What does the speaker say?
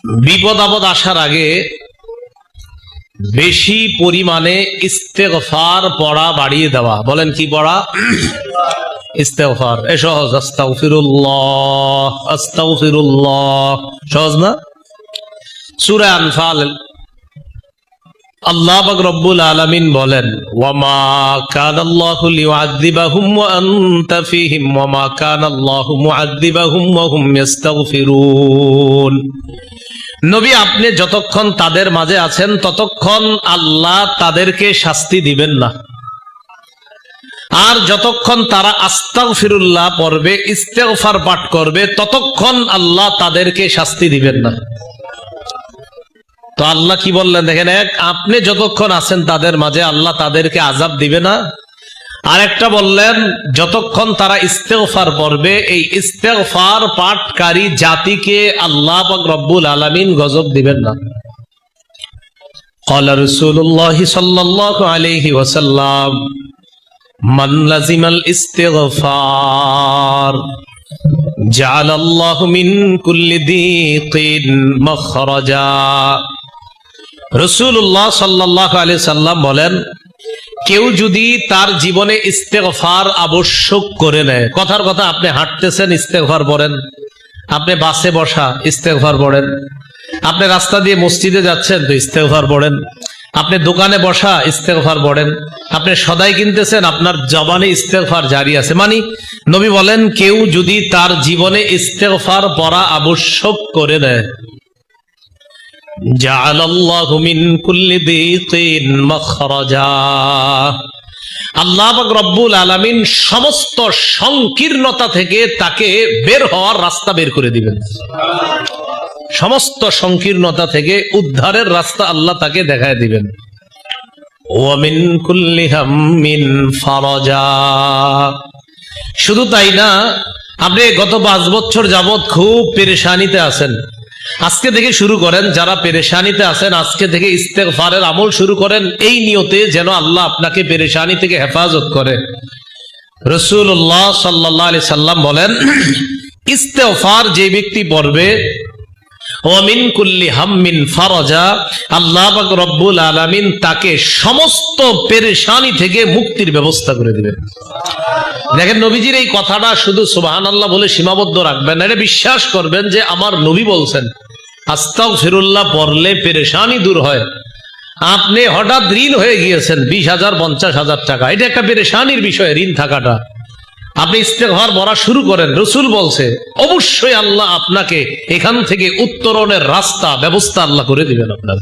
বিপদ আপদ আসার আগে বেশি পরিমাণে ইস্তেগফার পড়া বাড়িয়ে দেওয়া। বলেন কি পড়া? ইস্তেগফার। সহজ, আস্তাগফিরুল্লাহ আস্তাগফিরুল্লাহ, সহজ না? সূরা আনফাল আল্লাহ পাক রব্বুল আলামিন বলেন, ওয়ামা কানাল্লাহু লিউআযযিবাহুম ওয়া আনতা ফীহিম ওয়ামা কানাল্লাহু মুআযযিবাহুম ওয়া হুম ইস্তাগফিরুন। নবী, আপনি যতক্ষণ তাদের মাঝে আছেন ততক্ষণ আল্লাহ তাদেরকে শাস্তি দিবেন না, আর যতক্ষণ তারা আস্তাগফিরুল্লাহ পড়বে, ইস্তেগফার পাঠ করবে, ততক্ষণ আল্লাহ তাদেরকে শাস্তি দিবেন না। তো আল্লাহ কি বললেন দেখেন, এক, আপনি যতক্ষণ আছেন তাদের মাঝে আল্লাহ তাদেরকে আযাব দিবে না, আর একটা বললেন যতক্ষণ তারা ইস্তেগফার পড়বে, এই ইস্তেগফার পাঠকারী জাতিকে আল্লাহ পাক রব্বুল আলামিন গজব দিবেন না। ক্বালা রাসূলুল্লাহ সাল্লাল্লাহু আলাইহি ওয়াসাল্লাম, মান লাযিমাল ইস্তিগফার জাআলাল্লাহু মিন কুল্লি দীকিন মাখরাজা। রাসূলুল্লাহ সাল্লাল্লাহু আলাইহি সাল্লাম বলেন, কেউ যদি তার জীবনে ইস্তেগফার আবশ্যক করে নেয়, কথার কথা, আপনি হাঁটতেছেন ইস্তেগফার পড়েন, আপনি বাসে বসা ইস্তেগফার পড়েন, আপনি রাস্তা দিয়ে মসজিদে যাচ্ছেন তো ইস্তেগফার পড়েন, আপনি দোকানে বসা ইস্তেগফার পড়েন, আপনি সদাই কিনতেছেন, আপনার জবানে ইস্তেগফার জারি আছে। মানে নবী বলেন, কেউ যদি তার জীবনে ইস্তেগফার পড়া আবশ্যক করে নেয়, জাআলাল্লাহু মিন কুল্লি দীকিন মাখরাজা, আল্লাহ পাক রব্বুল আলামিন সমস্ত সংকীর্ণতা থেকে তাকে বের হওয়ার রাস্তা বের করে দিবেন। সমস্ত সংকীর্ণতা থেকে উদ্ধারের রাস্তা আল্লাহ তাকে দেখায় দিবেন। ওয়া মিন কুল্লি হাম্মিন ফারাজা। শুধু তাই না, আপনি গত 5 বছর যাবত খুব পেরেশানিতে আছেন, আজকে থেকে শুরু করেন, যারা পেরেশানিতে আছেন আজকে থেকে ইস্তেগফারের আমল শুরু করেন, এই নিয়তে যেন আল্লাহ আপনাকে পেরেশানি থেকে হেফাজত করে। রাসূলুল্লাহ সাল্লাল্লাহু আলাইহি সাল্লাম বলেন, ইস্তেগফার যে ব্যক্তি পড়বে, ওয়া মিন কুল্লি হাম্মিন ফারাজা, আল্লাহ পাক রব্বুল আলামিন তাকে সমস্ত পেরেশানি থেকে মুক্তির ব্যবস্থা করে দিবেন। দেখেন, নবীজির এই কথাটা শুধু সুবহানাল্লাহ বলে সীমাবদ্ধ রাখবেন না, এটা বিশ্বাস করবেন যে আমার নবী বলছেন আস্তাগফিরুল্লাহ পড়লে পেরেশানি দূর হয়। আপনি হঠাৎ ঋণ হয়ে গিয়েছেন 20,000 50,000 টাকা, এটা একটা পেরেশানির বিষয়, ঋণ থাকাটা। আপনি ইস্তেগফার পড়া শুরু করেন, রাসূল বলছে অবশ্যই আল্লাহ আপনাকে এখান থেকে উত্তরণের রাস্তা ব্যবস্থা আল্লাহ করে দিবেন আপনার।